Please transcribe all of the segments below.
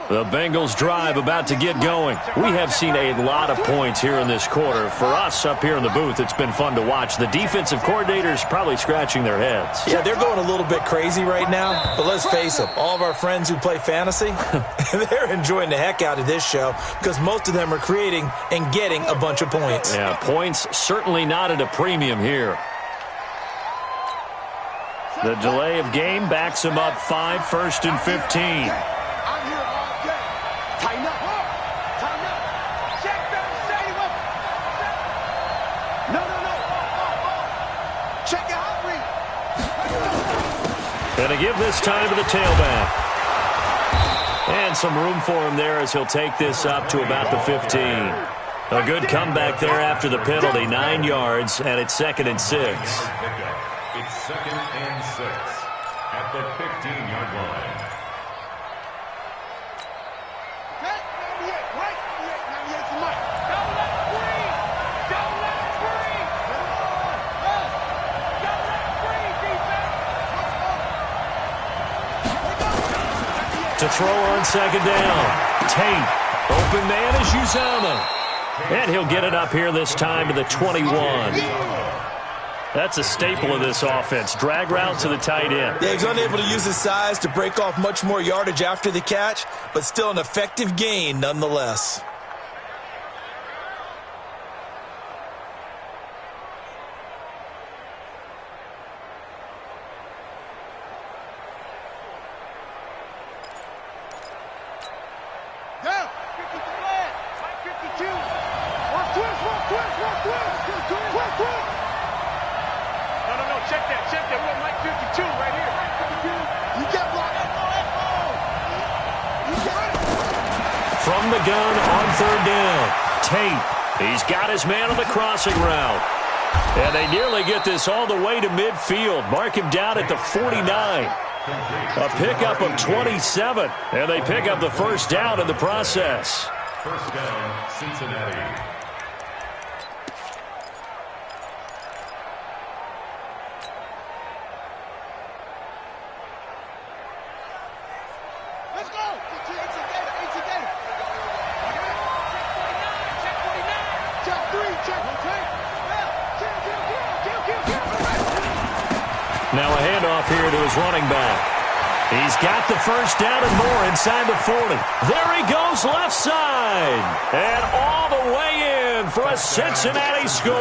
The Bengals drive about to get going. We have seen a lot of points here in this quarter. For us up here in the booth, it's been fun to watch. The defensive coordinators probably scratching their heads. Yeah, they're going a little bit crazy right now. But let's face it, all of our friends who play fantasy, they're enjoying the heck out of this show because most of them are creating and getting a bunch of points. Yeah, points certainly not at a premium here. The delay of game backs him up 5, 1st and 15. Going to give this time to the tailback. And some room for him there as he'll take this up to about the 15. A good comeback there after the penalty, 9 yards, and it's 2nd and 6. It's 2nd and 6 at the 15-yard line. To throw on 2nd down. Tate. Open man is Uzomah. And he'll get it up here this time to the 21. That's a staple of this offense. Drag route to the tight end. Yeah, he's unable to use his size to break off much more yardage after the catch, but still an effective gain nonetheless. From the gun on 3rd down. Tate. He's got his man on the crossing route. And they nearly get this all the way to midfield. Mark him down at the 49. A pickup of 27. And they pick up the 1st down in the process. 1st down, Cincinnati. Now a handoff here to his running back. He's got the 1st down and more inside the 40. There he goes left side. And all the way in for a Cincinnati score.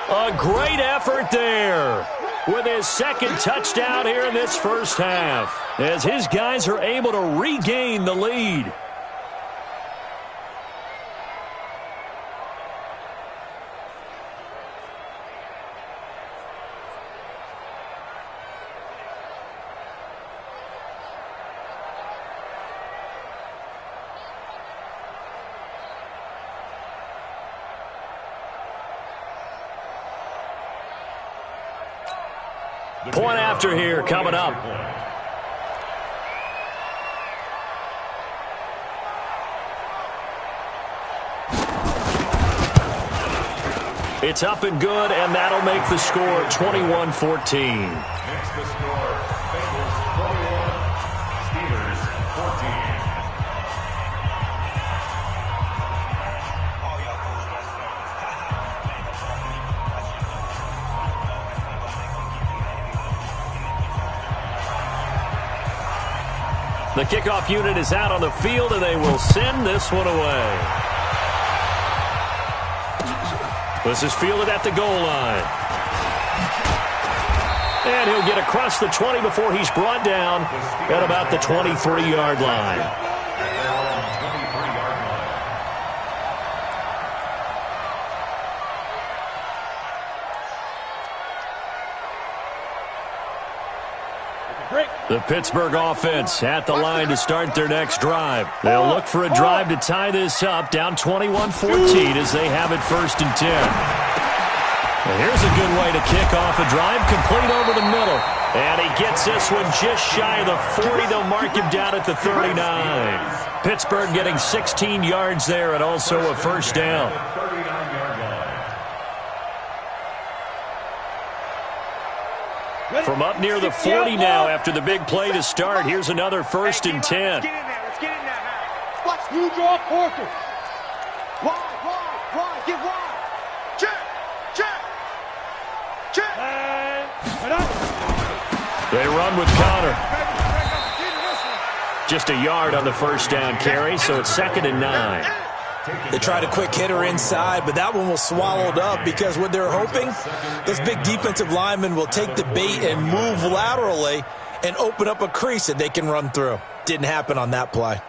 A great effort there with his 2nd touchdown here in this 1st half as his guys are able to regain the lead. Point after here coming up. It's up and good, and that'll make the score 21-14. Next the score, Bengals 21, Steelers 14. The kickoff unit is out on the field, and they will send this one away. This is fielded at the goal line. And he'll get across the 20 before he's brought down at about the 23-yard line. The Pittsburgh offense at the line to start their next drive. They'll look for a drive to tie this up, down 21-14 as they have it 1st and 10. And here's a good way to kick off a drive, complete over the middle. And he gets this one just shy of the 40. They'll mark him down at the 39. Pittsburgh getting 16 yards there and also a 1st down. From up near the 40 now after the big play to start. Here's another 1st and 10. Let's get in there. Let's get in there. Watch you draw Porter. Wide. Get wide. Check. They run with Connor. Just a yard on the 1st down carry, so it's 2nd and 9. They tried a quick hitter inside, but that one was swallowed up because what they're hoping, those big defensive linemen will take the bait and move laterally and open up a crease that they can run through. Didn't happen on that play.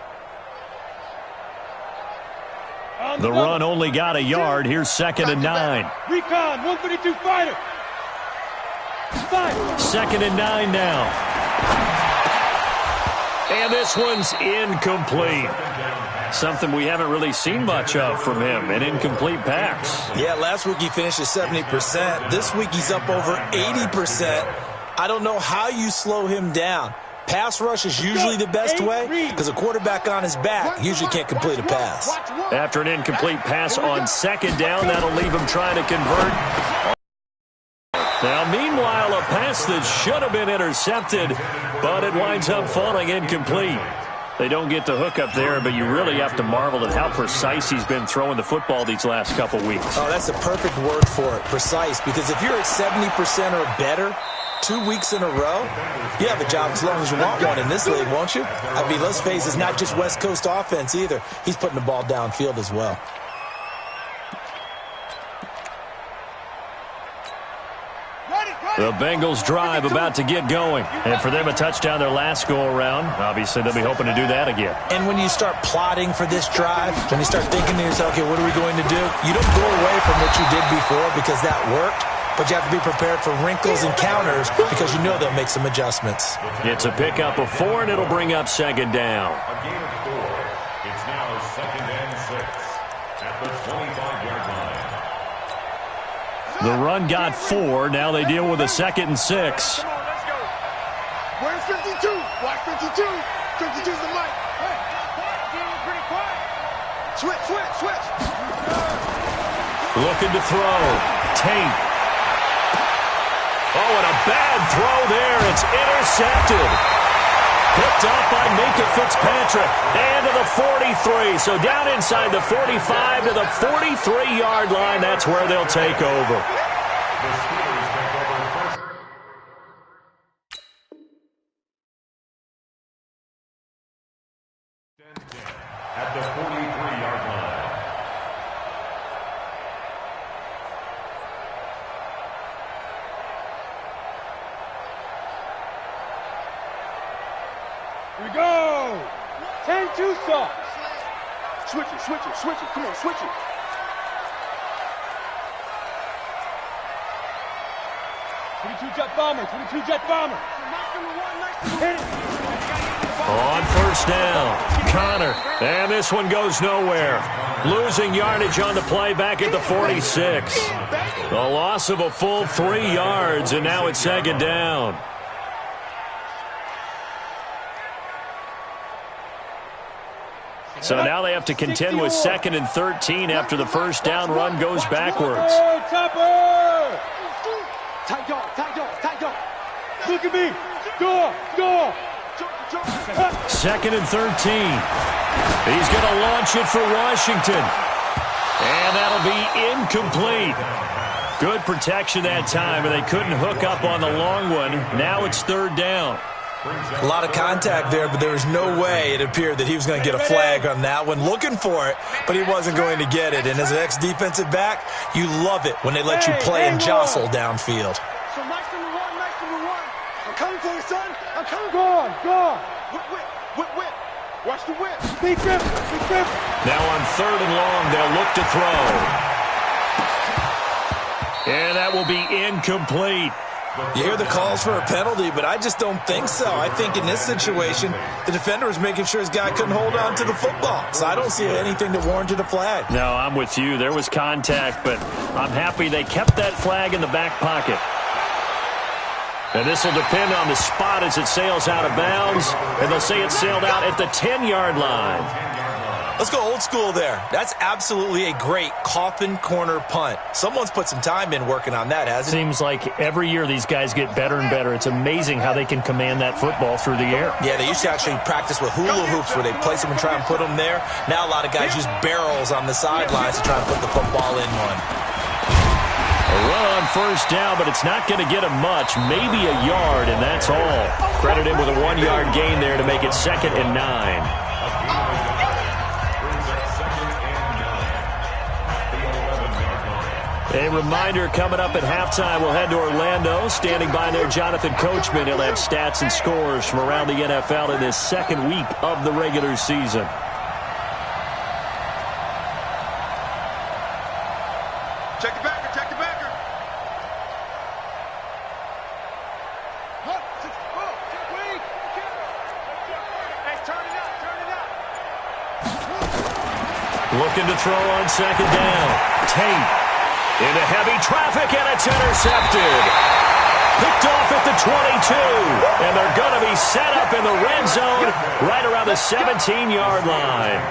The run only got a yard. Here's 2nd and 9. Recon, 152 fighter. 2nd and 9 now. And this one's incomplete. Something we haven't really seen much of from him, an incomplete pass. Yeah, last week he finished at 70%. This week he's up over 80%. I don't know how you slow him down. Pass rush is usually the best way because a quarterback on his back usually can't complete a pass. After an incomplete pass on 2nd down, that'll leave him trying to convert. Now, meanwhile, a pass that should have been intercepted, but it winds up falling incomplete. They don't get the hook up there, but you really have to marvel at how precise he's been throwing the football these last couple weeks. Oh, that's a perfect word for it, precise, because if you're at 70% or better 2 weeks in a row, you have a job as long as you want one in this league, won't you? I mean, let's face it, it's not just West Coast offense either. He's putting the ball downfield as well. The Bengals drive about to get going. And for them, a touchdown their last go-around. Obviously, they'll be hoping to do that again. And when you start plotting for this drive, when you start thinking to yourself, okay, what are we going to do? You don't go away from what you did before because that worked, but you have to be prepared for wrinkles and counters because you know they'll make some adjustments. It's a pickup of 4, and it'll bring up 2nd down. A gain of 4. It's now 2nd and 6 at the 25-yard line. The run got 4. Now they deal with a 2nd and 6. Come on, let's go. Where's 52? Watch 52. 52's the mic. Hey, pretty quiet. Switch. Looking to throw. Tate. Oh, and a bad throw there. It's intercepted. Picked up by Minka Fitzpatrick. And to the 43. So down inside the 45 to the 43-yard line. That's where they'll take over. The Steelers take over first. At the 43-yard line. Here we go. 10-2 socks. Switch it. Come on, switch it. Jet bomber. Hit it. On 1st down, Connor. And this one goes nowhere. Losing yardage on the play back at the 46. The loss of a full 3 yards, and now it's 2nd down. So now they have to contend with 2nd and 13 after the 1st down run goes backwards. Topper! Tight dog. Look at me. Go. 2nd and 13. He's going to launch it for Washington. And that'll be incomplete. Good protection that time, and they couldn't hook up on the long one. Now it's 3rd down. A lot of contact there, but there was no way it appeared that he was going to get a flag on that one. Looking for it, but he wasn't going to get it. And as an ex-defensive back, you love it when they let you play and jostle downfield. So nice number one. I'm coming for you, son. I'm coming. Go on. Whip. Watch the whip. Big grip. Now on 3rd and long, they'll look to throw. And that will be incomplete. You hear the calls for a penalty, but I just don't think so. I think in this situation, the defender was making sure his guy couldn't hold on to the football. So I don't see anything that warranted a flag. No, I'm with you. There was contact, but I'm happy they kept that flag in the back pocket. And this will depend on the spot as it sails out of bounds. And they'll say it sailed out at the 10-yard line. Let's go old school there. That's absolutely a great coffin corner punt. Someone's put some time in working on that, hasn't it? Seems like every year these guys get better and better. It's amazing how they can command that football through the air. Yeah, they used to actually practice with hula hoops where they place them and try and put them there. Now a lot of guys use barrels on the sidelines to try and put the football in one. A run on first down, but it's not going to get him much. Maybe a yard, and that's all. Credit him with a 1-yard gain there to make it 2nd and 9. A reminder, coming up at halftime, we'll head to Orlando. Standing by there, Jonathan Coachman. He'll have stats and scores from around the NFL in this second week of the regular season. Check the backer, check the backer. Hey, turn it out, turn it out. Looking to throw on second down. Tate into heavy traffic, and it's intercepted. Picked off at the 22, and they're going to be set up in the red zone right around the 17-yard line.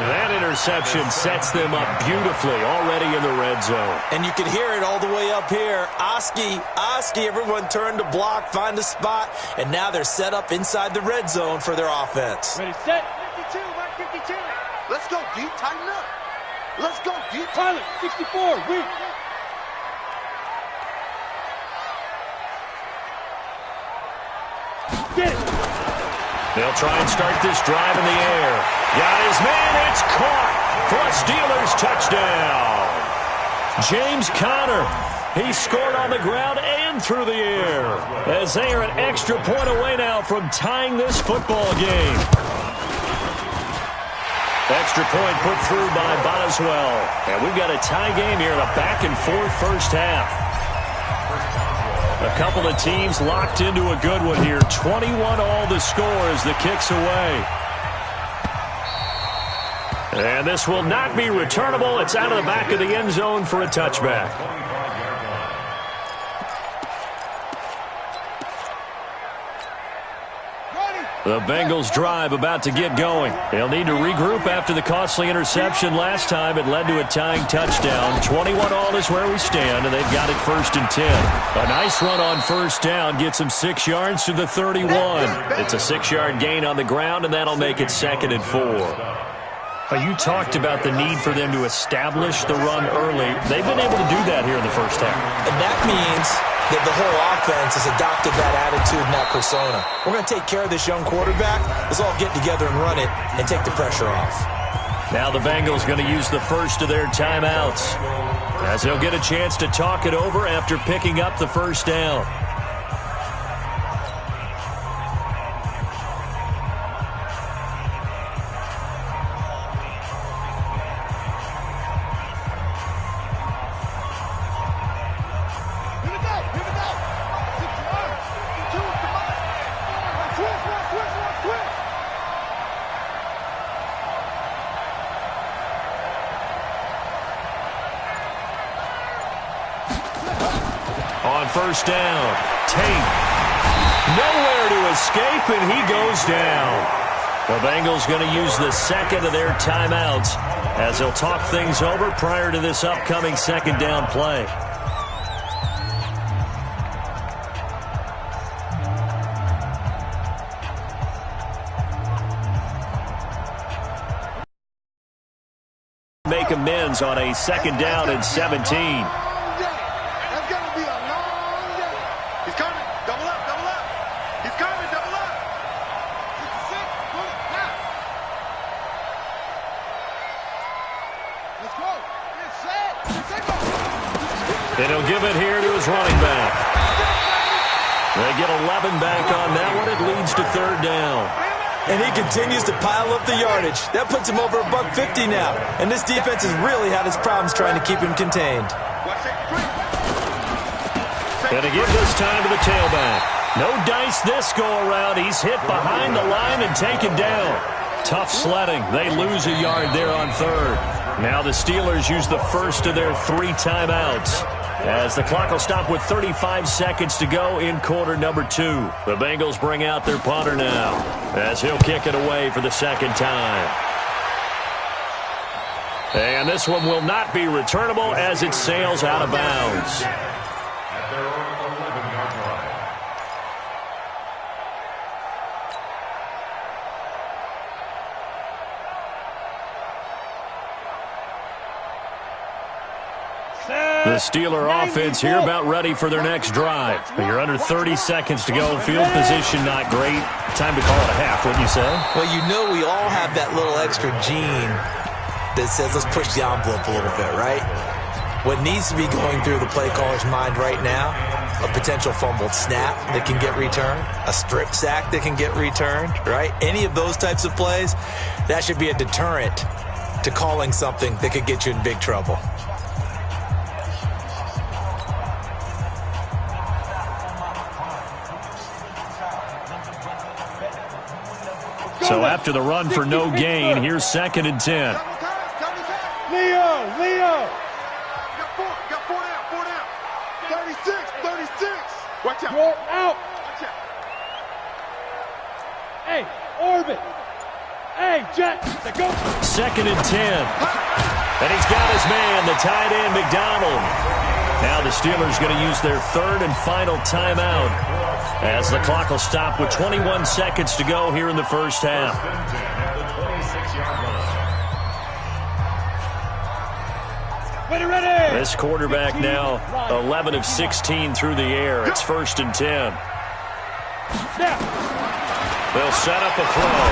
That interception sets them up beautifully already in the red zone. And you can hear it all the way up here. Oski, everyone turned to block, find a spot, and now they're set up inside the red zone for their offense. Ready, set. 52, Mark 52. Let's go, D. Tighten up. Let's go, D. Pilot, 64, weak. Get it. They'll try and start this drive in the air. Got his man, it's caught for a Steelers touchdown. James Conner, he scored on the ground and through the air, as they are an extra point away now from tying this football game. Extra point put through by Boswell. And we've got a tie game here in a back-and-forth first half. A couple of teams locked into a good one here. 21 all the score as the kick's away. And this will not be returnable. It's out of the back of the end zone for a touchback. The Bengals drive about to get going. They'll need to regroup after the costly interception last time. It led to a tying touchdown. 21 all is where we stand, and they've got it 1st and 10. A nice run on first down gets them 6 yards to the 31. It's a 6-yard gain on the ground, and that'll make it 2nd and 4. You talked about the need for them to establish the run early. They've been able to do that here in the first half. And that means that the whole offense has adopted that attitude and that persona. We're going to take care of this young quarterback. Let's all get together and run it and take the pressure off. Now the Bengals going to use the first of their timeouts, as they'll get a chance to talk it over after picking up the first down. On first down, Tate. Nowhere to escape, and he goes down. The Bengals going to use the second of their timeouts as they'll talk things over prior to this upcoming second down play. Make amends on a 2nd down and 17. And he'll give it here to his running back. They get 11 back on that one. It leads to 3rd down. And he continues to pile up the yardage. That puts him over $150 now. And this defense has really had its problems trying to keep him contained. And to give this time to the tailback. No dice this go-around. He's hit behind the line and taken down. Tough sledding. They lose a yard there on 3rd. Now the Steelers use the first of their 3 timeouts, as the clock will stop with 35 seconds to go in quarter number 2. The Bengals bring out their punter now, as he'll kick it away for the 2nd time. And this one will not be returnable as it sails out of bounds. At their own 11-yard line. The Steeler offense here about ready for their next drive. But you're under 30 seconds to go. Field position not great. Time to call it a half, wouldn't you say? Well, you know we all have that little extra gene that says let's push the envelope a little bit, right? What needs to be going through the play caller's mind right now, a potential fumbled snap that can get returned, a strip sack that can get returned, right? Any of those types of plays, that should be a deterrent to calling something that could get you in big trouble. So after the run for no gain, here's 2nd and 10. Leo. Got four down. 36. Watch out. You're out. Watch out. Hey, Orbit. Hey, Jet. Go. 2nd and 10. And he's got his man, the tight end, McDonald. Now the Steelers going to use their 3rd and final timeout as the clock will stop with 21 seconds to go here in the first half. Ready. This quarterback now 11 of 16 through the air. It's 1st and 10. They'll set up a throw.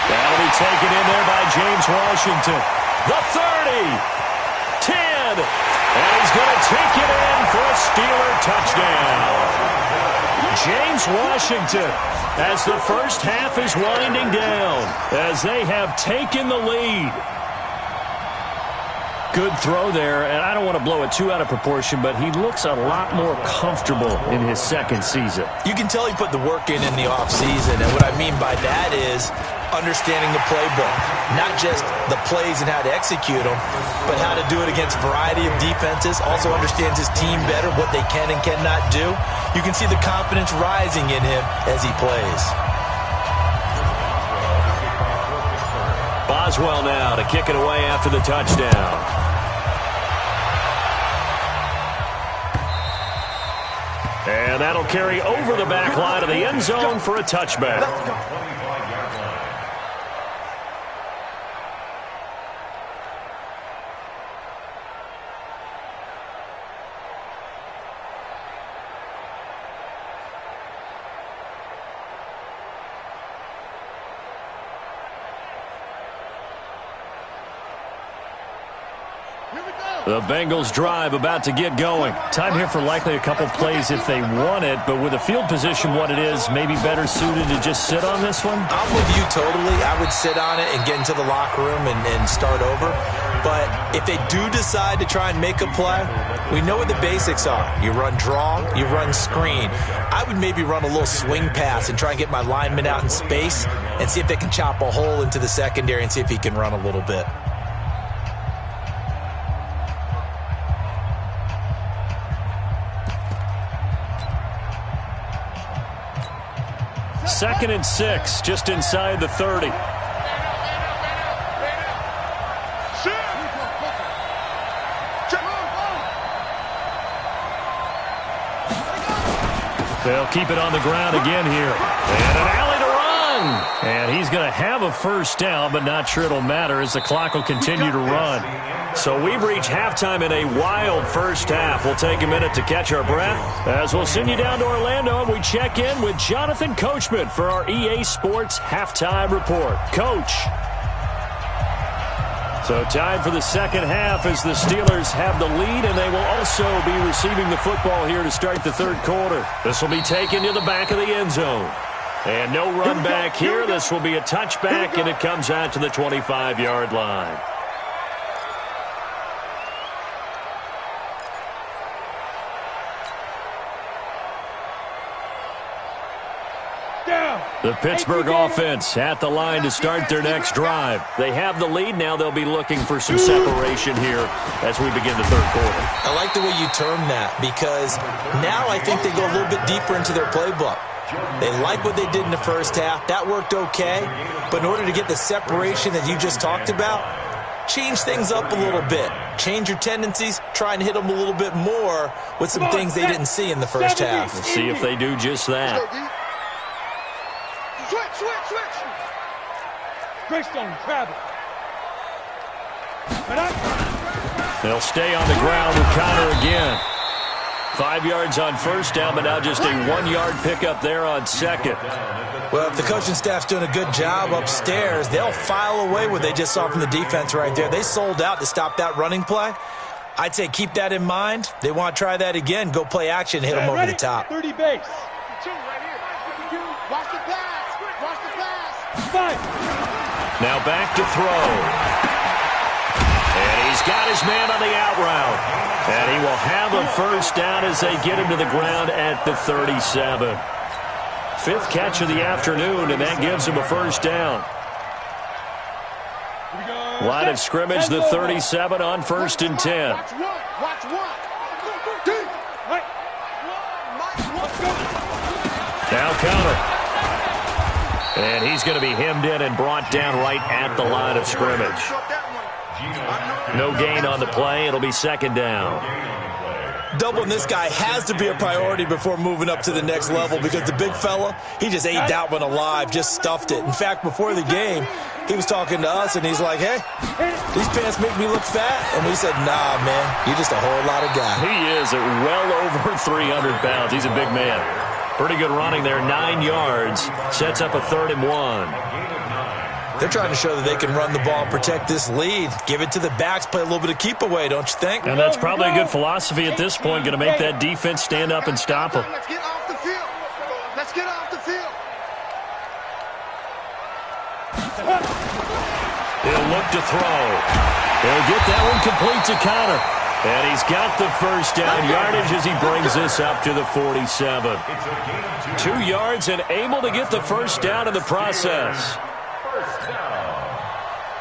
That'll be taken in there by James Washington. The 30, 10, and he's going to take it in for a Steeler touchdown. James Washington, as the first half is winding down, as they have taken the lead. Good throw there, and I don't want to blow it too out of proportion, but he looks a lot more comfortable in his 2nd season. You can tell he put the work in the offseason, and what I mean by that is understanding the playbook. Not just the plays and how to execute them, but how to do it against a variety of defenses. Also understands his team better, what they can and cannot do. You can see the confidence rising in him as he plays. Boswell now to kick it away after the touchdown. And that'll carry over the back line of the end zone for a touchback. The Bengals drive about to get going. Time here for likely a couple plays if they want it, but with the field position what it is, maybe better suited to just sit on this one? I'm with you totally. I would sit on it and get into the locker room and start over. But if they do decide to try and make a play, we know what the basics are. You run draw, you run screen. I would maybe run a little swing pass and try and get my lineman out in space and see if they can chop a hole into the secondary and see if he can run a little bit. 2nd and 6, just inside the 30. They'll keep it on the ground again here. And an alley to run. And he's going to have a first down, but not sure it'll matter as the clock will continue to run. So we've reached halftime in a wild first half. We'll take a minute to catch our breath as we'll send you down to Orlando and we check in with Jonathan Coachman for our EA Sports Halftime Report. Coach. So time for the second half as the Steelers have the lead, and they will also be receiving the football here to start the third quarter. This will be taken to the back of the end zone. And no run back here. This will be a touchback, and it comes out to the 25-yard line. The Pittsburgh offense at the line to start their next drive. They have the lead. Now they'll be looking for some separation here as we begin the third quarter. I like the way you term that because now I think they go a little bit deeper into their playbook. They like what they did in the first half. That worked okay. But in order to get the separation that you just talked about, change things up a little bit. Change your tendencies, try and hit them a little bit more with some things they didn't see in the first half. Let's see if they do just that. Switch. Greystone, travel. They'll stay on the ground with Connor again. 5 yards on first down, but now just a 1-yard pickup there on second. Well, if the coaching staff's doing a good job upstairs, they'll file away what they just saw from the defense right there. They sold out to stop that running play. I'd say keep that in mind. They want to try that again. Go play action, hit them over the top. 30 base. Watch the pass. 5. Now back to throw. And he's got his man on the out route. And he will have a first down as they get him to the ground at the 37. 5th catch of the afternoon, and that gives him a first down. Line of scrimmage, the 37 on 1st and 10. Watch one. Now counter. And he's going to be hemmed in and brought down right at the line of scrimmage. No gain on the play. It'll be second down. Doubling this guy has to be a priority before moving up to the next level because the big fella, he just ate that one alive, just stuffed it. In fact, before the game, he was talking to us, and he's like, hey, these pants make me look fat. And we said, nah, man, you're just a whole lot of guy. He is at well over 300 pounds. He's a big man. Pretty good running there, 9 yards. Sets up a 3rd and 1. They're trying to show that they can run the ball and protect this lead. Give it to the backs, play a little bit of keep away, don't you think? And that's probably a good philosophy at this point, going to make that defense stand up and stop them. Let's get off the field. He'll look to throw. He'll get that one complete to Connor. And he's got the first down yardage as he brings this up to the 47. 2 yards and able to get the first down in the process. First down.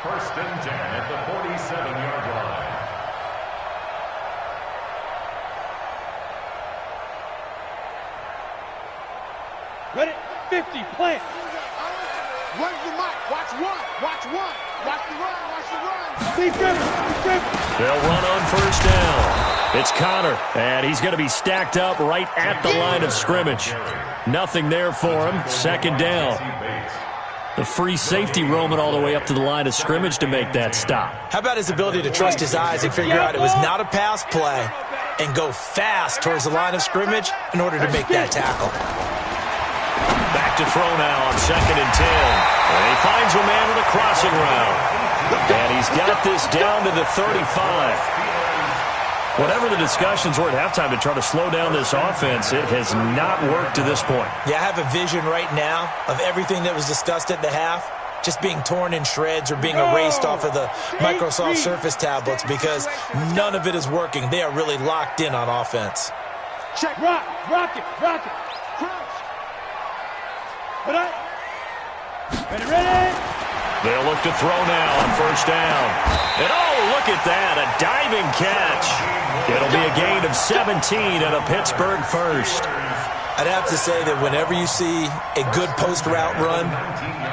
1st and 10 at the 47-yard line. Ready? 50, plant. Run the mic. Watch one. Watch the run. Be driven. They'll run on first down. It's Connor, and he's going to be stacked up right at the line of scrimmage. Nothing there for him. Second down. The free safety roaming all the way up to the line of scrimmage to make that stop. How about his ability to trust his eyes and figure out it was not a pass play and go fast towards the line of scrimmage in order to make that tackle? Back to throw now on 2nd and 10. And he finds a man with a crossing route. And he's got this down to the 35. Whatever the discussions were at halftime to try to slow down this offense, it has not worked to this point. Yeah, I have a vision right now of everything that was discussed at the half just being torn in shreds or being erased off of the Microsoft Surface tablets because none of it is working. They are really locked in on offense. Check, rock it. Crouch. Ready. They'll look to throw now on first down. And oh, look at that, a diving catch. It'll be a gain of 17 and a Pittsburgh first. I'd have to say that whenever you see a good post route run,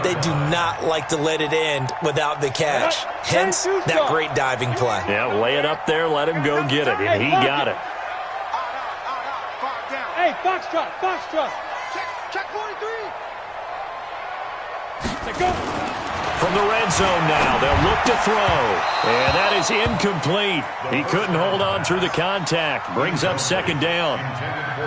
they do not like to let it end without the catch. Hence, that great diving play. Yeah, lay it up there, let him go get it, and he got it. Hey, Foxtrot. Check 43. Go. From the red zone now, they'll look to throw. And that is incomplete. He couldn't hold on through the contact. Brings up second down.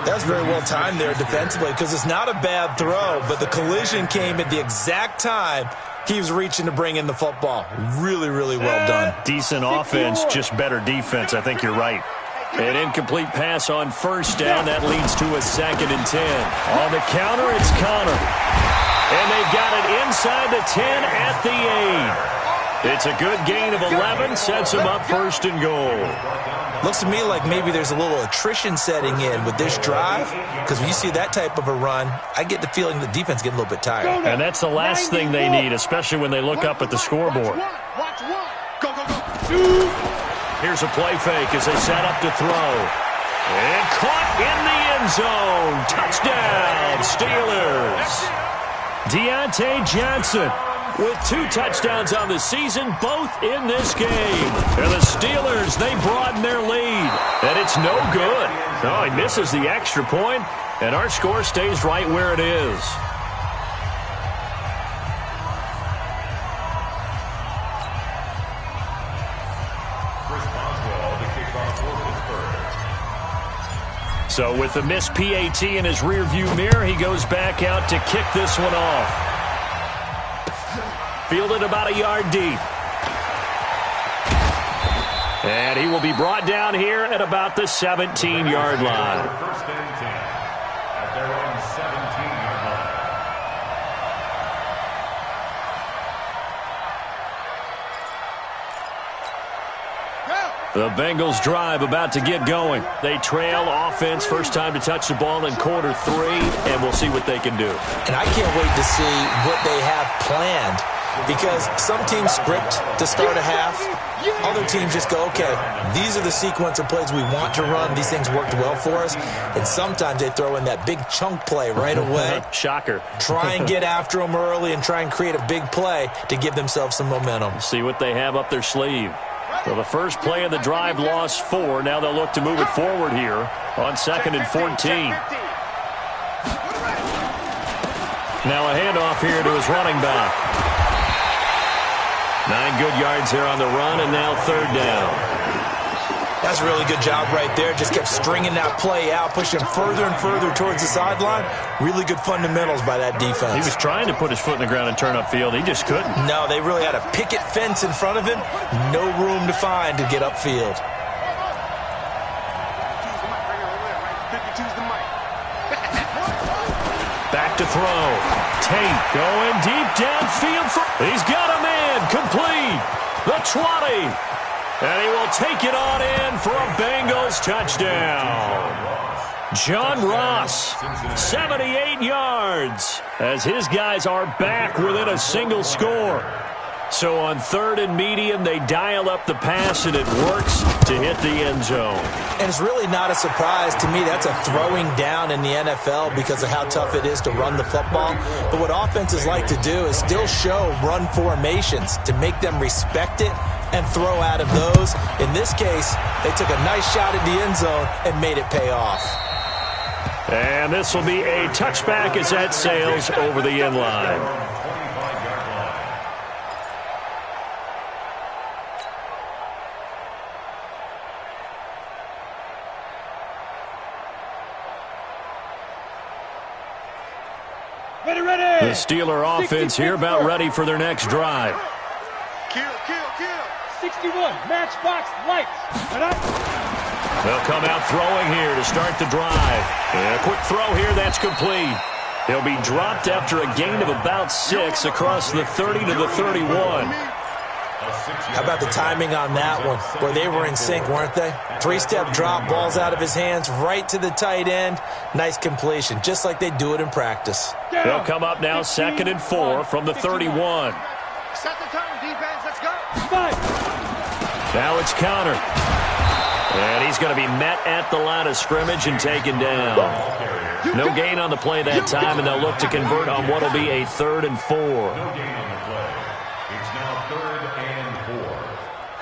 That's very well timed there defensively because it's not a bad throw, but the collision came at the exact time he was reaching to bring in the football. Really, really well done. Decent offense, just better defense. I think you're right. An incomplete pass on first down. That leads to a 2nd and 10. On the counter, it's Connor. And they've got it inside the 10 at the 8. It's a good gain of 11. Sets them up 1st and goal. Looks to me like maybe there's a little attrition setting in with this drive because when you see that type of a run, I get the feeling the defense getting a little bit tired. And that's the last thing they need, especially when they look up at the scoreboard. Watch one. Go. Here's a play fake as they set up to throw. And caught in the end zone. Touchdown, Steelers. Deontay Johnson with 2 touchdowns on the season, both in this game. And the Steelers, they broaden their lead. And it's no good. Oh, he misses the extra point, and our score stays right where it is. So with the missed PAT in his rearview mirror, he goes back out to kick this one off. Fielded about a yard deep. And he will be brought down here at about the 17-yard line. First and 10 at their own 17-yard line. The Bengals drive about to get going. They trail offense, first time to touch the ball in quarter 3, and we'll see what they can do. And I can't wait to see what they have planned, because some teams script to start a half. Other teams just go, okay, these are the sequence of plays we want to run. These things worked well for us. And sometimes they throw in that big chunk play right away. Shocker. Try and get after them early and try and create a big play to give themselves some momentum. See what they have up their sleeve. So the first play of the drive lost 4. Now they'll look to move it forward here on 2nd and 14. Now a handoff here to his running back. 9 good yards here on the run, and now 3rd down. That's a really good job right there. Just kept stringing that play out, pushing further and further towards the sideline. Really good fundamentals by that defense. He was trying to put his foot in the ground and turn upfield. He just couldn't. No, they really had a picket fence in front of him. No room to find to get upfield. Back to throw. Tate going deep downfield. He's got a man. Complete. The 20. And he will take it on in for a Bengals touchdown. John Ross, 78 yards, as his guys are back within a single score. So on 3rd and medium, they dial up the pass, and it works to hit the end zone. And it's really not a surprise to me. That's a throwing down in the NFL because of how tough it is to run the football. But what offenses like to do is still show run formations to make them respect it and throw out of those. In this case, they took a nice shot at the end zone and made it pay off. And this will be a touchback as that sails over the end line. Ready. The Steeler offense here about ready for their next drive. Kill. 61, matchbox, lights. They'll come out throwing here to start the drive. And a quick throw here, that's complete. He'll be dropped after a gain of about 6 across the 30 to the 31. How about the timing on that one? Boy, they were in sync, weren't they? 3-step drop, ball's out of his hands, right to the tight end. Nice completion, just like they do it in practice. They'll come up now 2nd and 4 from the 31. Set the tone, defense, let's go. Now it's counter. And he's going to be met at the line of scrimmage and taken down. No gain on the play that time, and they'll look to convert on what will be a 3rd and 4. No gain on the play. It's now 3rd and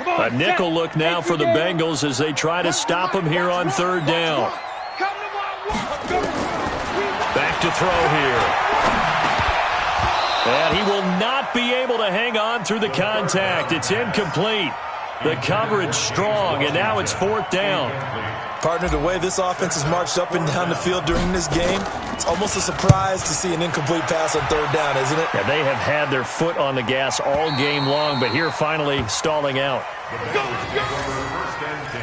4. A nickel look now for the Bengals as they try to stop him here on 3rd down. Back to throw here. And he will not be able to hang on through the contact. It's incomplete. The coverage strong, and now it's 4th down. Partner, the way this offense has marched up and down the field during this game, it's almost a surprise to see an incomplete pass on 3rd down, isn't it? Yeah, they have had their foot on the gas all game long, but here finally stalling out. The Bengals go for 1st and 10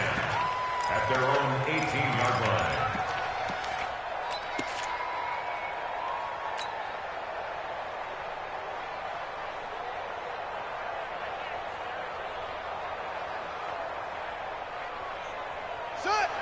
at their own 18-yard line.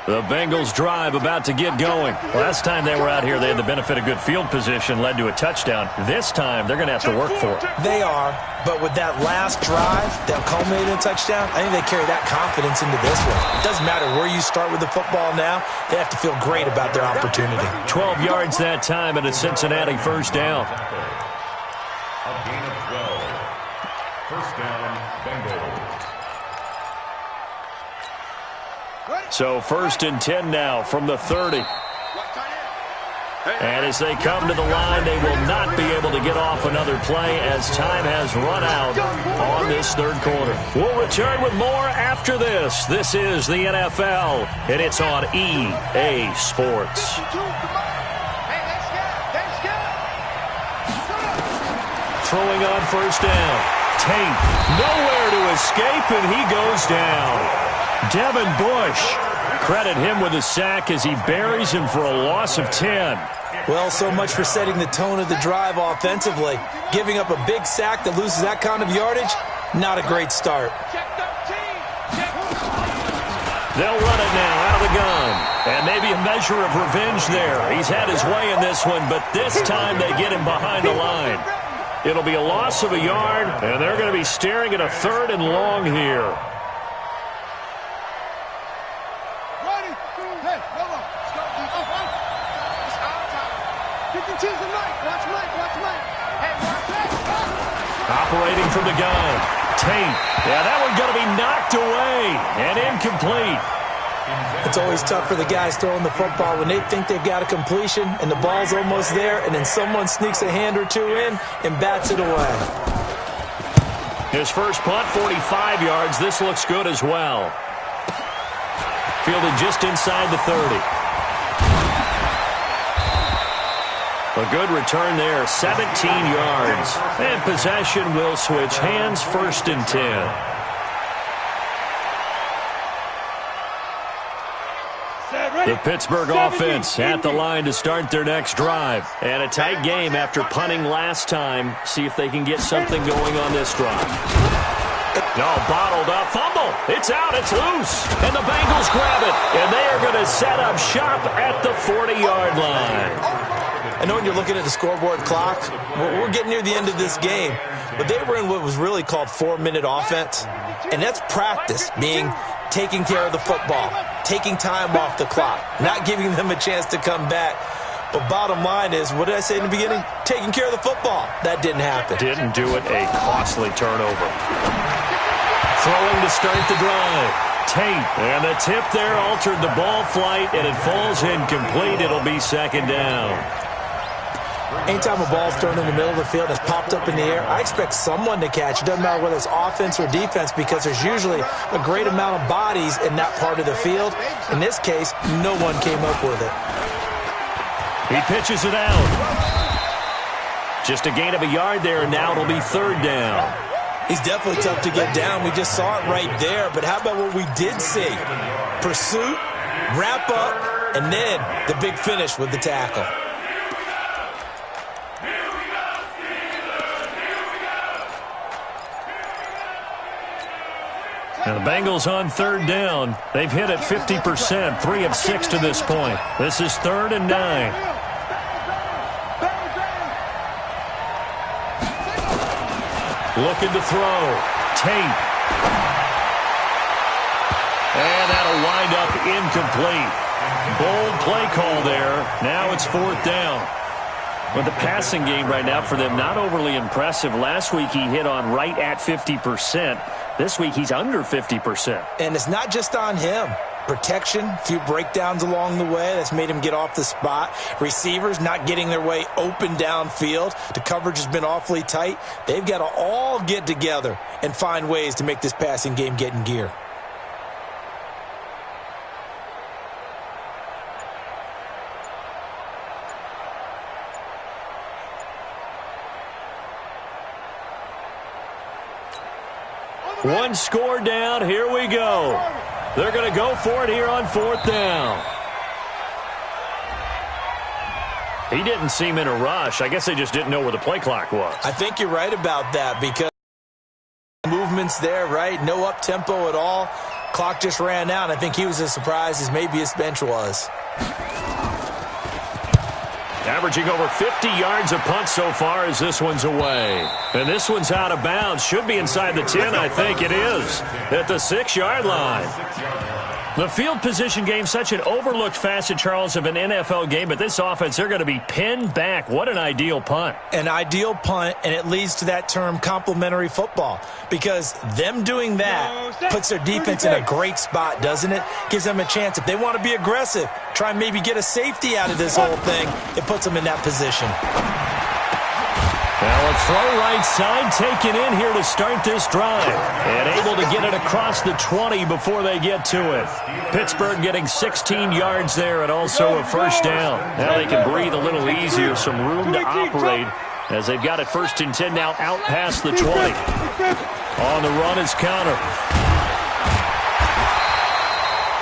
The Bengals drive about to get going. Last time they were out here, they had the benefit of good field position, led to a touchdown. This time, they're going to have to work for it. They are, but with that last drive that culminated in a touchdown, I think they carry that confidence into this one. It doesn't matter where you start with the football now. They have to feel great about their opportunity. 12 yards that time, and a Cincinnati 1st down. A gain of 12. First down, Bengals. So 1st and 10 now from the 30. And as they come to the line, they will not be able to get off another play as time has run out on this 3rd quarter. We'll return with more after this. This is the NFL, and it's on EA Sports. Throwing on 1st down. Tate, nowhere to escape, and he goes down. Devin Bush, credit him with a sack as he buries him for a loss of 10. Well, so much for setting the tone of the drive offensively. Giving up a big sack that loses that kind of yardage, not a great start. They'll run it now out of the gun. And maybe a measure of revenge there. He's had his way in this one, but this time they get him behind the line. It'll be a loss of a yard, and they're going to be staring at a 3rd and long here. Operating from the gun. Tate. Yeah, that one's going to be knocked away and incomplete. It's always tough for the guys throwing the football when they think they've got a completion and the ball's almost there, and then someone sneaks a hand or two in and bats it away. His first punt, 45 yards. This looks good as well. Fielded just inside the 30. A good return there, 17 yards. And possession will switch hands, 1st and 10. The Pittsburgh offense at the line to start their next drive. And a tight game after punting last time. See if they can get something going on this drive. No, bottled up. Fumble. It's out. It's loose. And the Bengals grab it. And they are going to set up shop at the 40-yard line. I know when you're looking at the scoreboard clock, we're getting near the end of this game, but they were in what was really called 4-minute offense, and that's practice, being taking care of the football, taking time off the clock, not giving them a chance to come back. But bottom line is, what did I say in the beginning? Taking care of the football. That didn't happen. Didn't do it. A costly turnover. Throwing to start the drive. Tate. And the tip there altered the ball flight, and it falls incomplete. It'll be 2nd down. Anytime a ball's thrown in the middle of the field that's popped up in the air, I expect someone to catch. It doesn't matter whether it's offense or defense, because there's usually a great amount of bodies in that part of the field. In this case, no one came up with it. He pitches it out. Just a gain of a yard there, and now it'll be 3rd down. He's definitely tough to get down. We just saw it right there. But how about what we did see? Pursuit, wrap up, and then the big finish with the tackle. Now the Bengals on 3rd down. They've hit it 50%, 3 of 6 to this point. This is 3rd and 9. Looking to throw. Tate. And that'll wind up incomplete. Bold play call there. Now it's 4th down. But the passing game right now for them, not overly impressive. Last week he hit on right at 50%. This week he's under 50%. And it's not just on him. Protection, a few breakdowns along the way. That's made him get off the spot. Receivers not getting their way open downfield. The coverage has been awfully tight. They've got to all get together and find ways to make this passing game get in gear. One score down. Here we go. They're going to go for it here on 4th down. He didn't seem in a rush. I guess they just didn't know where the play clock was. I think you're right about that, because movements there, right? No up-tempo at all. Clock just ran out. I think he was as surprised as maybe his bench was. Averaging over 50 yards a punt so far as this one's away. And this one's out of bounds. Should be inside the 10, I think it is. At the 6-yard line. The field position game, such an overlooked facet, Charles, of an NFL game, but this offense, they're going to be pinned back. What an ideal punt. An ideal punt, and it leads to that term complementary football, because them doing that puts their defense in a great spot, doesn't it? Gives them a chance. If they want to be aggressive, try and maybe get a safety out of this whole thing, it puts them in that position. Well, a throw right side taken in here to start this drive. And able to get it across the 20 before they get to it. Pittsburgh getting 16 yards there and also a first down. Now they can breathe a little easier, some room to operate as they've got it 1st and 10 now out past the 20. On the run is Connor.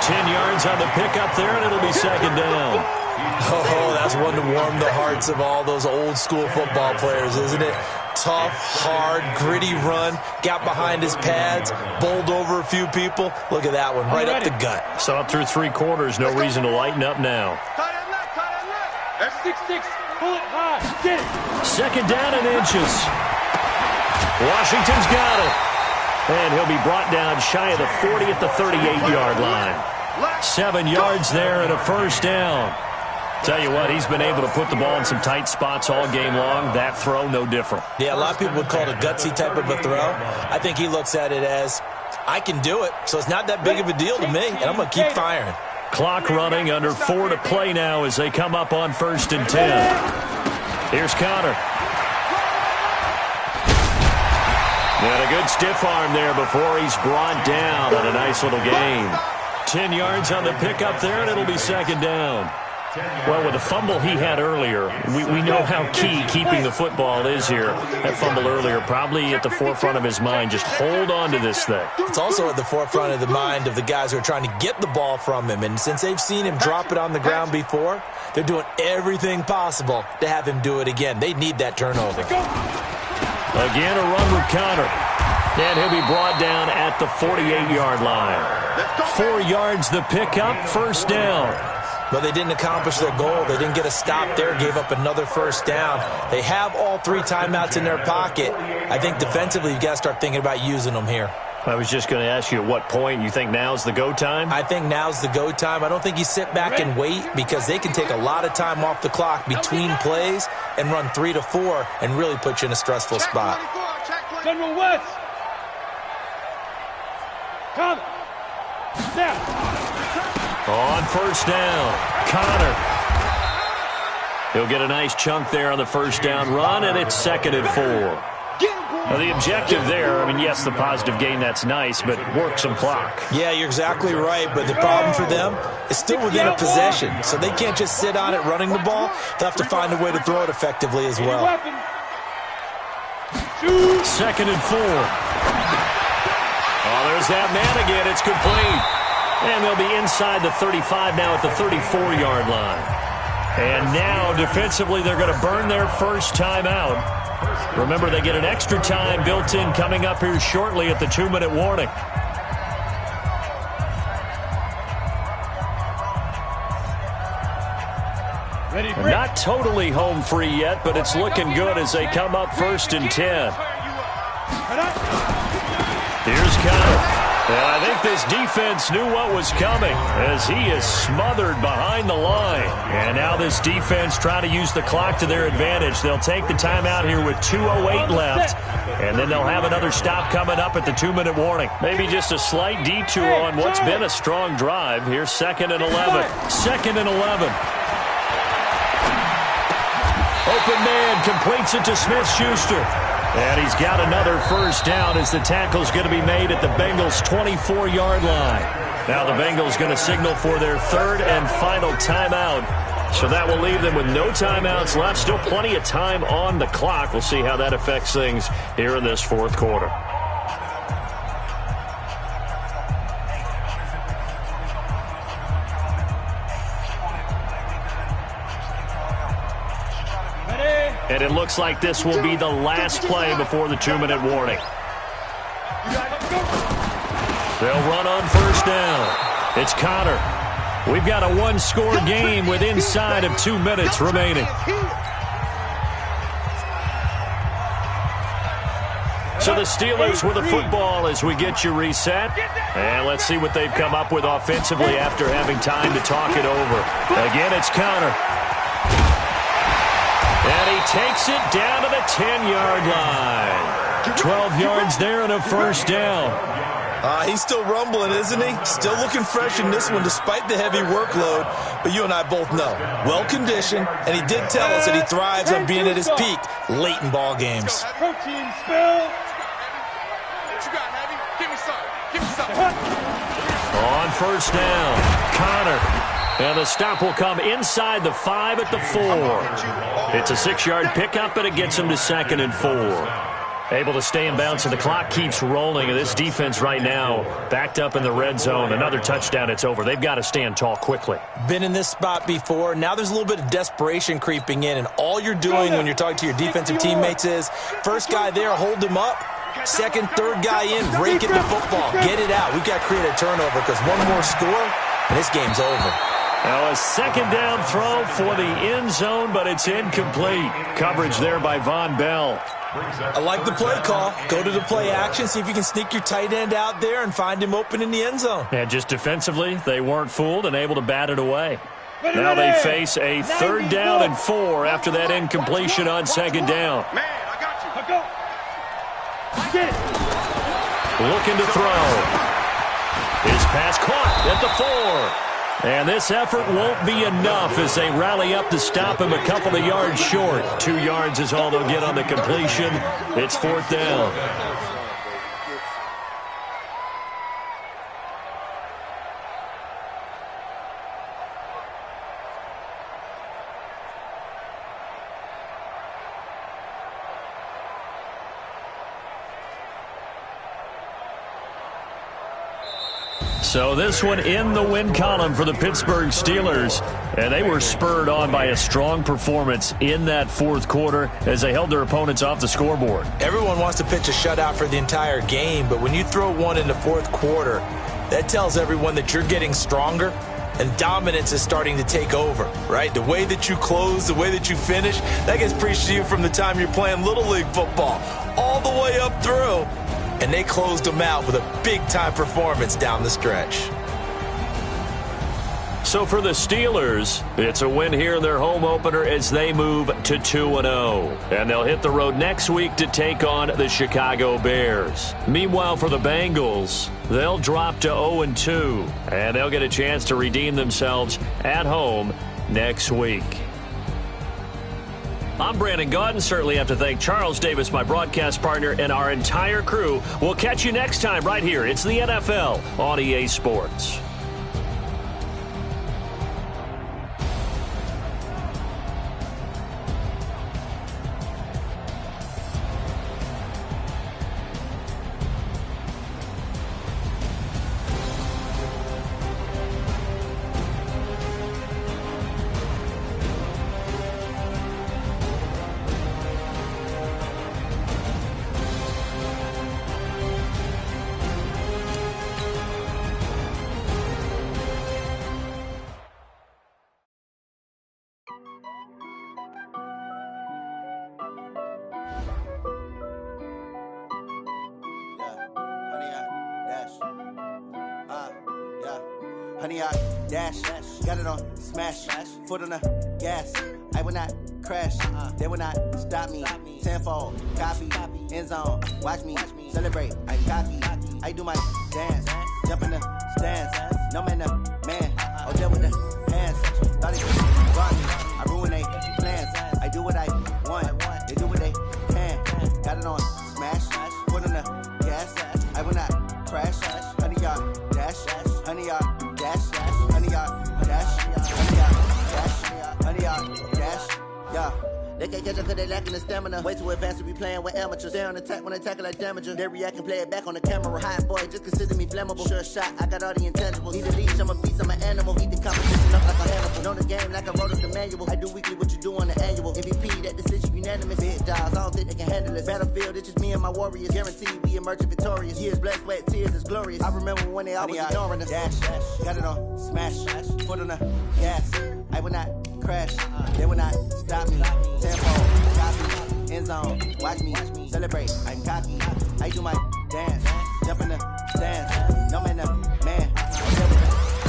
10 yards on the pickup there, and it'll be 2nd down. Oh, that's one to warm the hearts of all those old-school football players, isn't it? Tough, hard, gritty run, got behind his pads, bowled over a few people. Look at that one, right up the gut. Saw it through 3 quarters, no reason to lighten up now. That's 6-6. Pull it high. Get it. 2nd down and inches. Washington's got it. And he'll be brought down shy of the 40 at the 38-yard line. 7 yards there and a first down. Tell you what, he's been able to put the ball in some tight spots all game long. That throw, no different. Yeah, a lot of people would call it a gutsy type of a throw. I think he looks at it as, I can do it, so it's not that big of a deal to me, and I'm going to keep firing. Clock running, under 4 to play now as they come up on 1st and 10. Here's Connor. And a good stiff arm there before he's brought down on a nice little gain. 10 yards on the pickup there, and it'll be 2nd down. Well, with the fumble he had earlier, we know how key keeping the football is here. That fumble earlier probably at the forefront of his mind. Just hold on to this thing. It's also at the forefront of the mind of the guys who are trying to get the ball from him. And since they've seen him drop it on the ground before, they're doing everything possible to have him do it again. They need that turnover. Again, a run with Connor. And he'll be brought down at the 48-yard line. 4 yards the pickup, 1st down. But they didn't accomplish their goal. They didn't get a stop there, gave up another first down. They have all 3 timeouts in their pocket. I think defensively you've got to start thinking about using them here. I was just going to ask you at what point you think now's the go time? I think now's the go time. I don't think you sit back and wait, because they can take a lot of time off the clock between plays and run 3 to 4 and really put you in a stressful spot. General West. Come. Snap. On 1st down, Connor. He'll get a nice chunk there on the 1st down run, and it's 2nd and 4. Now, the objective there, I mean, yes, the positive gain, that's nice, but work some clock. Yeah, you're exactly right, but the problem for them is still within a possession, so they can't just sit on it running the ball. They'll have to find a way to throw it effectively as well. 2nd and 4. Oh, there's that man again. It's complete. And they'll be inside the 35 now at the 34-yard line. And now, defensively, they're going to burn their first timeout. Remember, they get an extra time built in coming up here shortly at the 2-minute warning. Not totally home free yet, but it's looking good as they come up 1st and 10. Here's Connor. And I think this defense knew what was coming as he is smothered behind the line. And now this defense trying to use the clock to their advantage. They'll take the timeout here with 2:08 left. And then they'll have another stop coming up at the 2-minute warning. Maybe just a slight detour on what's been a strong drive. Here's 2nd and 11. 2nd and 11. Open man completes it to Smith-Schuster. And he's got another first down as the tackle's going to be made at the Bengals' 24-yard line. Now the Bengals going to signal for their 3rd and final timeout. So that will leave them with no timeouts left. Still plenty of time on the clock. We'll see how that affects things here in this 4th quarter. And it looks like this will be the last play before the 2-minute warning. They'll run on 1st down. It's Connor. We've got a 1-score game with inside of 2 minutes remaining. So the Steelers with the football as we get you reset. And let's see what they've come up with offensively after having time to talk it over. Again, it's Connor. And he takes it down to the 10-yard line. 12 yards there and a first down. He's still rumbling, isn't he? Still looking fresh in this one despite the heavy workload. But you and I both know, well-conditioned, and he did tell us that he thrives on being at his peak late in ball games. Protein spill. What you got, Heavy? Give me some. Give me some. On first down, Connor. And the stop will come inside the 5 at the 4. It's a 6-yard pickup, and it gets him to 2nd and 4. Able to stay in bounds, and the clock keeps rolling. And this defense right now backed up in the red zone. Another touchdown, it's over. They've got to stand tall quickly. Been in this spot before. Now there's a little bit of desperation creeping in, and all you're doing when you're talking to your defensive teammates is first guy there, hold him up. Second, third guy in, rake at the football. Get it out. We've got to create a turnover because one more score, and this game's over. Now a second down throw for the end zone, but it's incomplete. Coverage there by Von Bell. I like the play call. Go to the play action, see if you can sneak your tight end out there and find him open in the end zone. And just defensively, they weren't fooled and able to bat it away. Now they face a 3rd down and 4 after that incompletion on 2nd down. Man, I got you. I go. Looking to throw. His pass caught at the 4. And this effort won't be enough as they rally up to stop him a couple of yards short. 2 yards is all they'll get on the completion. It's 4th down. So this one in the win column for the Pittsburgh Steelers. And they were spurred on by a strong performance in that 4th quarter as they held their opponents off the scoreboard. Everyone wants to pitch a shutout for the entire game, but when you throw one in the 4th quarter, that tells everyone that you're getting stronger and dominance is starting to take over, right? The way that you close, the way that you finish, that gets preached to you from the time you're playing Little League football all the way up through. And they closed them out with a big-time performance down the stretch. So for the Steelers, it's a win here in their home opener as they move to 2-0. And they'll hit the road next week to take on the Chicago Bears. Meanwhile, for the Bengals, they'll drop to 0-2. And they'll get a chance to redeem themselves at home next week. I'm Brandon Gaudin. Certainly have to thank Charles Davis, my broadcast partner, and our entire crew. We'll catch you next time right here. It's the NFL on EA Sports. Honey, I dash, got it on smash, foot on the gas. I will not crash, they will not stop me. Tenfold, copy, end zone, watch me celebrate. I cocky, I do my dance, jump in the stands. No man, man, oh there with the hands. Thought it got me, I ruin they plans. I do what I want, they do what they can. Got it on smash, foot on the gas. I will not crash, honey, y'all dash, honey, y'all. Honey, y'all, dash, honey, y'all, dash, honey, y'all, dash, yeah. They can't catch up cause they lacking the stamina. Way too advanced to be playing with amateurs. Stay on attack when they tackle like damager. They react and play it back on the camera. Hot boy, just consider me flammable. Sure shot, I got all the intangibles. Need a leash, I'm a beast, I'm an animal. Eat the competition up like a Hannibal. Know the game like I wrote up the manual. I do weekly what you do on the annual. MVP, that decision unanimous. Big dogs, I don't think they can handle it. Battlefield, it's just me and my warriors. Guaranteed we emerging victorious. Years, blood, sweat, tears, is glorious. I remember when they always ignoring us. Dash, got it on smash, foot on the gas. I will not crash, they will not stop me. Tenfold, copy, end zone, watch me celebrate, I'm cocky. I do my dance, jump in the stands. No man, man. I deal with the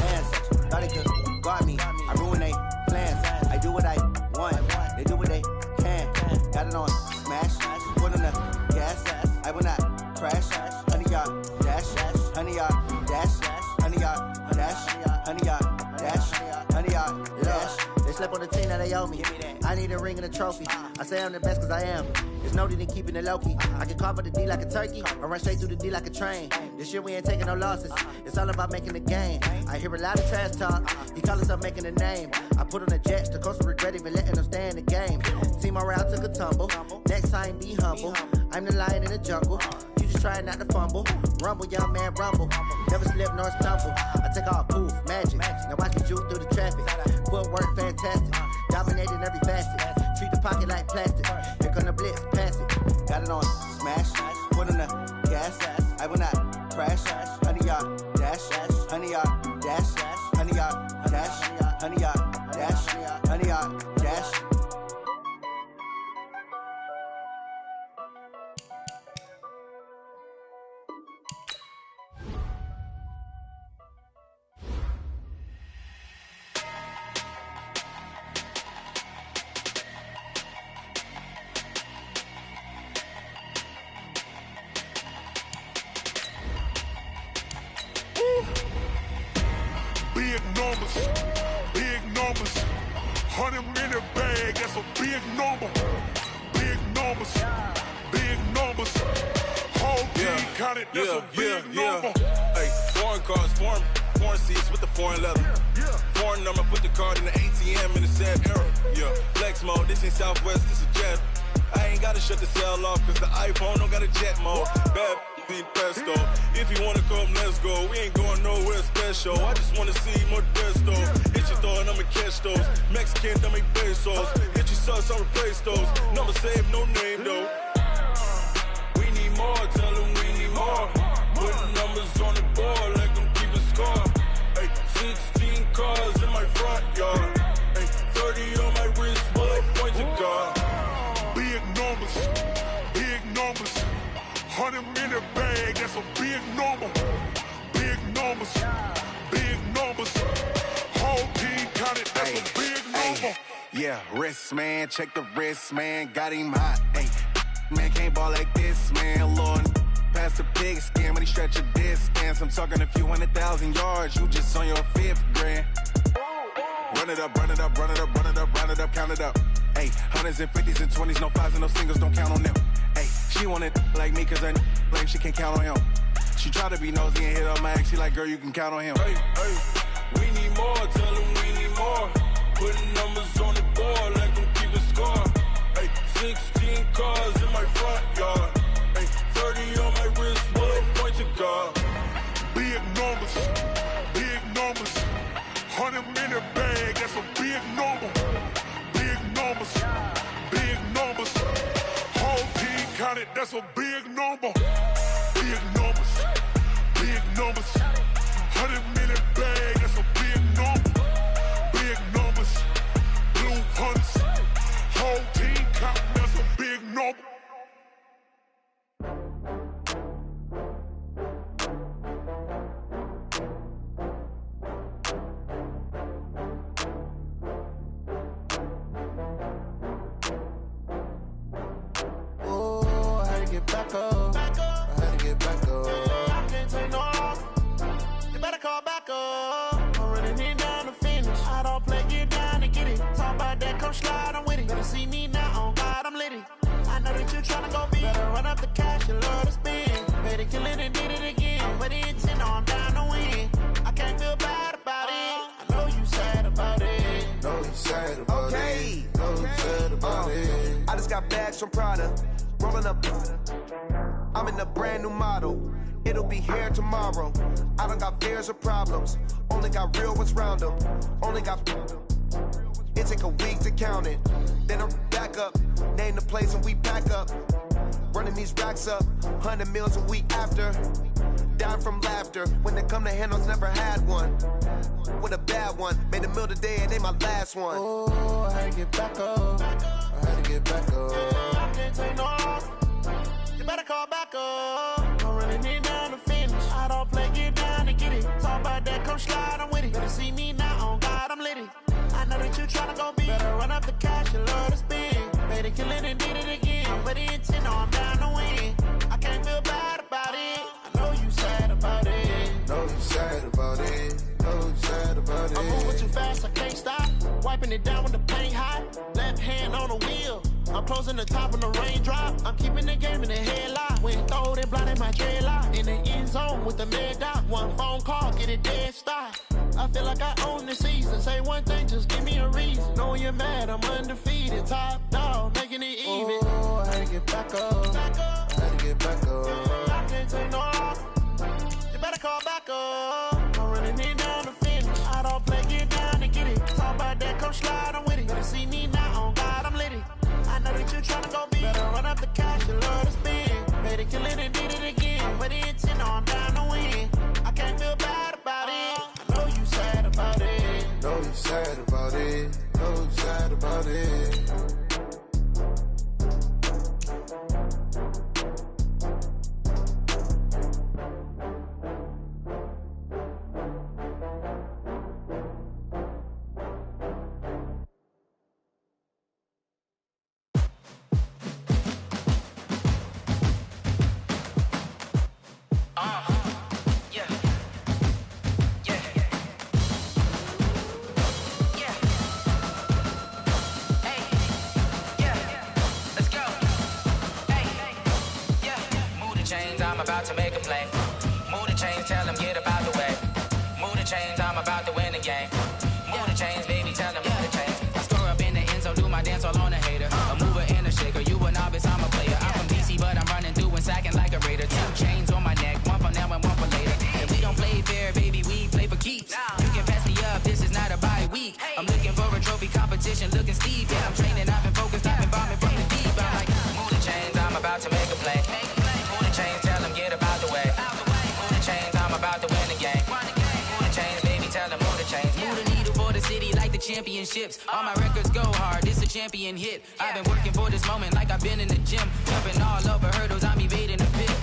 hands. Thought they could guard me. I ruin they plans. I do what I want. They do what they can. Got it on smash. Put on the gas. I will not crash. 100-yard dash. 100-yard dash. 100-yard dash. 100-yard dash. 100-yard dash. They slept on the team that they owe me. I need a ring and a trophy. I say I'm the best cause I am. There's no need in keeping it low-key. I can carve up the D like a turkey or run straight through the D like a train. This year we ain't taking no losses. It's all about making the game. I hear a lot of trash talk. He call himself making a name. I put on the Jets. The coach will regret even letting them stay in the game. Team morale took a tumble. Next time be humble. I'm the lion in the jungle. You just trying not to fumble. Rumble, young man, rumble. Never slip nor stumble. I take off, poof, magic. Now watch me juke through the traffic. Footwork fantastic. Dominating every facet. Treat the pocket like plastic. Here come the blitz, pass it. Got it on smash. Put on the gas. I will not crash. 100-yard dash. 100-yard dash. 100-yard dash. 100-yard dash. 100-yard dash. Big numbers, 100-minute bag, that's a big number. Big numbers, whole team counted, that's a big number. Hey, foreign cars, foreign seats with the foreign leather. Foreign number, put the card in the ATM in the sad era. Yeah, flex mode, this ain't Southwest, this is jet. I ain't gotta shut the cell off, cause the iPhone don't got a jet mode. Bad be pesto. If you wanna come, let's go. We ain't going nowhere special. I just wanna see Modesto. Hit your thought, I'ma catch those. Mexican, I make pesos. Hit your sauce, I'll replace those. Number saved, no name though. We need more, tell them we need more. Putting numbers on the board like I'm keeping score. Hey, 16 cars in my front yard. Hey, 30 on my wrist, bullet point to God. Big numbers, 100-minute bag, that's a big number. Big numbers, whole team counted, that's a big number. Yeah, wrist man, check the wrist man, got him hot. Ay, man can't ball like this, man. Lord, past the big skin when he stretch a distance. I'm talking a few 100,000 yards, you just on your 5th grand. Run it up, count it up. Ay, hundreds and 50s and 20s, no 5s and no singles, don't count on them. Ay, she want it like me, cause her blame, she can't count on him. She try to be nosy and hit up my ex, she like, girl, you can count on him. Hey, we need more, tell them we need more. Putting numbers on the board like I'm keeping score. Hey, 16 cars in my front yard. Hey, 30 on my wrist, bullet point to God. Big numbers, 100-minute bag, that's a big number. Big numbers, whole team counted, that's a big number. Big numbers, 100-minute bag, that's a big number. Big numbers, blue hunts, whole team counting, that's a big number. Back up. I had to get back up. I can't take no loss. You better call back up. I'm running it down to finish. I don't play, get down to get it. Talk about that, come slide, I'm with it. Better see me now, on God, I'm litty. I know that you tryna go big. Better run up the cash, you love to spend. Better kill it and did it again. I'm ready to 10, I'm down to win. I can't feel bad about it. I know you sad about it. Know you sad about it. Know you sad about it. I just got bags from Prada. Rolling up, I'm in a brand new model. It'll be here tomorrow. I don't got fears or problems. Only got real ones round them. Only got. It take a week to count it. Then I'm back up. Name the place and we pack up. Running these racks up. 100 meals a week after. Down from laughter. When they come to handles, never had one. With a bad one. Made a meal today and they my last one. Oh, I had to get back up. I had to get back up. I can't take no loss. better call back up. I'm running it down to finish. I don't play, get down to get it. Talk about that, come slide, I'm with it. Better see me now, on God, I'm lit it. I know that you tryna go big. Better run up the cash, you love to spend. Made it, kill it, and did it again. But the intent, no, I'm down to win. I can't feel bad about it. I know you sad about it. Know you sad about it. Know you sad about it. I'm moving too fast, I can't stop. Wiping it down when the paint hot. Left hand on the wheel. I'm closing the top when the raindrop. I'm keeping the game in the headlock. When throwed and blinded my dreadlock. In the end zone with the mad dot. One phone call, get it dead stop. I feel like I own the season. Say one thing, just give me a reason. Knowing you're mad, I'm undefeated. Top dog, making it even. Oh, I had to get back up. I had to get back up. I can't take no loss. You better call back up. I'm running it down to finish. I don't play, get down to get it. Talk about that, come slide, I'm with it. Better see me now, on God, I'm lit it. I know that you tryna go big. Better run up the cash, you love to spend. Made it, kill it, and did it again. But the intent, no, I'm down to win. I can't feel bad about it. I know you sad about it. Know you sad about it. Know you sad about it. I'm about to make a play. Move the chains, tell them get about the way. Move the chains, I'm about to win the game. Move the chains, baby, tell them move the chains. I score up in the end zone, do my dance all on a hater. A mover and a shaker, you a novice, I'm a player. I'm from DC, but I'm running through and sacking like a raider. 2 chains on my neck, one for now and one for later. If we don't play fair, baby, we play for keeps. You can pass me up, this is not a bye week. I'm looking for a trophy competition, looking steep. Yeah, I'm training, I've been focused, I've been bombing from the deep. I'm like, move the chains, I'm about to make a play. Move the chains, tell them get about the way. Move the chains, I'm about to win the game. Move the chains, baby, tell them move the chains. Move the needle for the city like the championships. All my records go hard, this a champion hit. I've been working for this moment like I've been in the gym. Jumping all over hurdles, I'm evading the pit.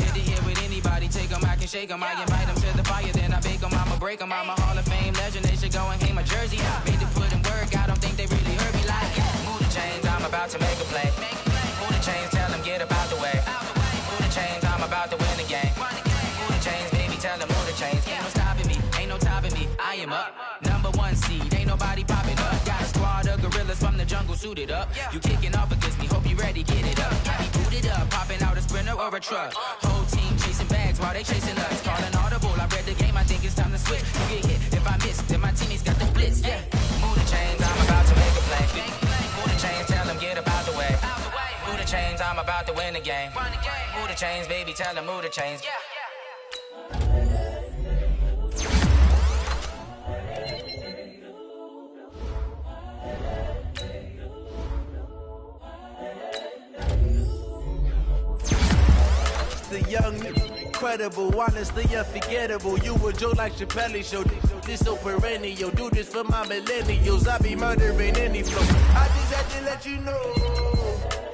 Hit to hit with anybody, take them, I can shake them. I invite them to the fire, then I bake them, I'ma break them. I'm a Hall of Fame legend, they should go and hang my jersey. Made to put in work, I don't think they really heard me like move the chains, I'm about to make a play. Move the chains, tell them get about the way. Move the chains, I'm about to win the game. Move the chains, baby, tell them move the chains. Ain't no stopping me, ain't no topping me. I am up, #1 seed, ain't nobody popping up. Got a squad of gorillas from the jungle suited up. You kicking off against me, hope you ready, get it up. I be booted up, popping out a sprinter or a truck. Whole team chasing bags while they chasing us. Calling audible, I read the game, I think it's time to switch. You get hit, if I miss, then my teammates got the blitz, yeah. Move the chains, I'm about to make a play. Move the chains, tell them get about the way. Move the chains, I'm about to win the game. Move the chains, baby, tell them move the chains. The young, incredible, honestly unforgettable. You a joke like Chappelle show. This so perennial. Do this for my millennials. I be murdering any flow. I just had to let you know.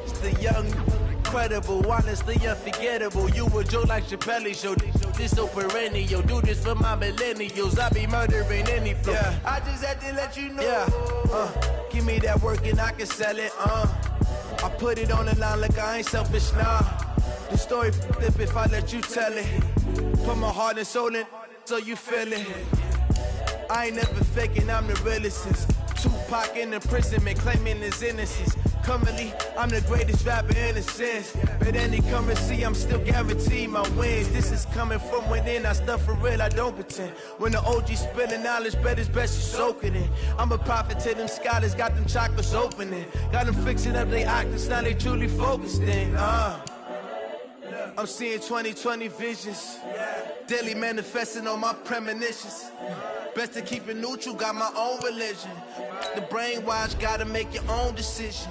It's the young, incredible, honestly unforgettable. You a joke like Chappelle show. This so perennial. Do this for my millennials. I be murdering any flow. Yeah. I just had to let you know. Yeah. Give me that work and I can sell it. I put it on the line like I ain't selfish, nah. The story flip if I let you tell it. Put my heart and soul in so you feel it. I ain't never faking, I'm the realest since Tupac in imprisonment, claiming his innocence. Currently, I'm the greatest rapper in a sense. But any currency, I'm still guaranteed my wins. This is coming from within, I stuff for real, I don't pretend. When the OG spilling knowledge, bet it's best you soak it in. I'm a prophet to them scholars, got them chakras opening. Got them fixing up they octaves, now they truly focused in. I'm seeing 2020 visions. Daily manifesting on my premonitions. Best to keep it neutral, got my own religion. The brainwash, gotta make your own decision.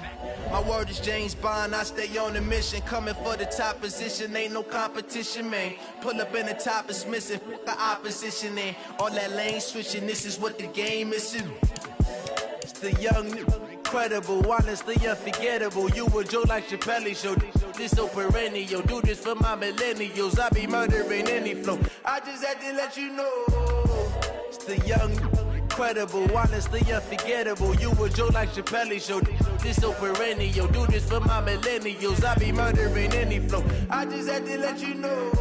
My word is James Bond, I stay on a mission. Coming for the top position, ain't no competition, man. Pull up in the top, it's missing, the opposition in. All that lane switching, this is what the game is. It's the young, incredible, honestly unforgettable. You a joke like Chappelle Show. This so perennial. Do this for my millennials. I be murdering any flow. I just had to let you know. It's the young, incredible, honestly unforgettable. You a joke like Chappelle Show. This so perennial. Do this for my millennials. I be murdering any flow. I just had to let you know.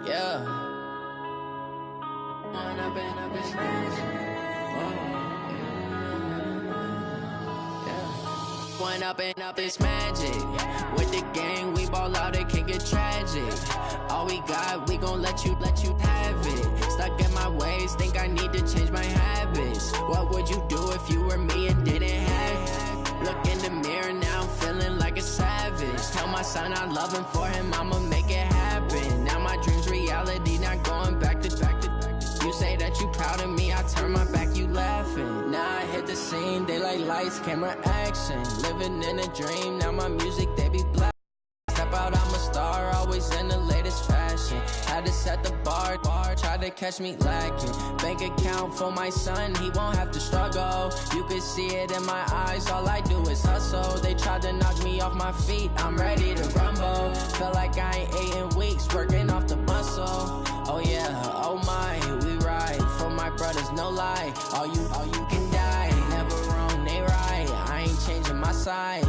Yeah. One up and up, it's magic. With the gang, we ball out, it can get tragic. All we got, we gon' let you have it. Stuck in my ways, think I need to change my habits. What would you do if you were me and didn't have it? Look in the mirror, now I'm feeling like a savage. Tell my son I love him, for him I'ma make it happen. Now my dream's reality, not going back to. You say that you proud of me, I turn my back, you laughing. Now I hit the scene, they like lights, camera, action. Living in a dream, now my music, they be black. Step out, I'm a star, always in the latest fashion. Had to set the bar, try to catch me lacking. Bank account for my son, he won't have to struggle. You can see it in my eyes, all I do is hustle. They tried to knock me off my feet, I'm ready to rumble. Feel like I ain't ate in weeks, working off the muscle. Oh yeah, oh my, we ride for my brothers, no lie. All you can die, never wrong, they right. I ain't changing my side.